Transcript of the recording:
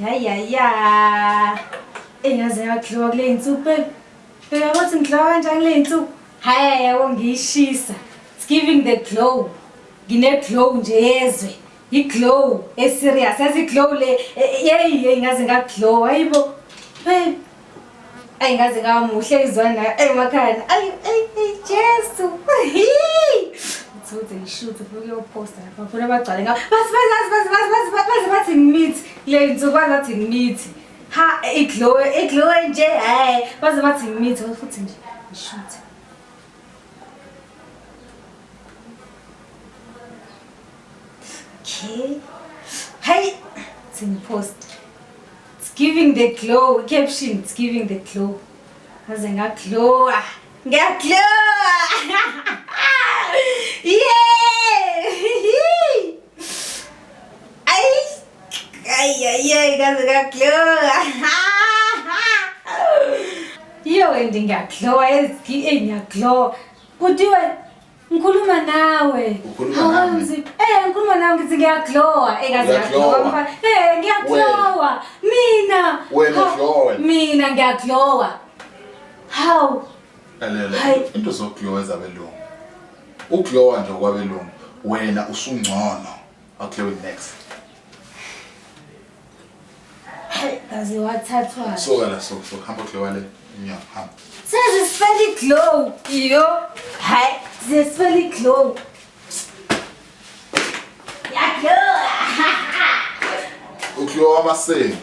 Ya. Engaze ngaklowa kule insuku baby. Phela bathi ngiklowa kanjani kule insuku? Hayi yabo ngiyishisa. It's giving the glow. Ngine glow nje yezwe. I-glow serious. Yazi glow le ngaze ngaklow hayibo. Baby. Ngaze ngamuhle izwana emakhaya. Ay Jesu. Uthi ngishuthi kuyo post lapha phela bagcwale ngapha bathi ngimithi le insuku bathi ngimithi ha iglow nje hayi bathi ngimithi futhi nje ngishuthi okay hey it's post it's giving the glow caption it's giving the glow ngaze ngaglow Ay, ngaze ngaklowa. Yo ngiyaklowa ngiyaklowa. Kuthiwe ngikhuluma nawe. Hawanzi. Ngikhuluma nawe ngithi ngiyaklowa. Ngaze ngaklowa. Ngiyaklowa. Mina ngiyaklowa. How? Lalela into zoklowa ezabelungu. Uklowa nje kwabelungu wena usungcono. Aklowe next. Kaze wathathwa. So hamba uklowa le. Hamba. Sezisifeli glow. Yo. Hayi, sezisifeli glow. Uklowa amasenge.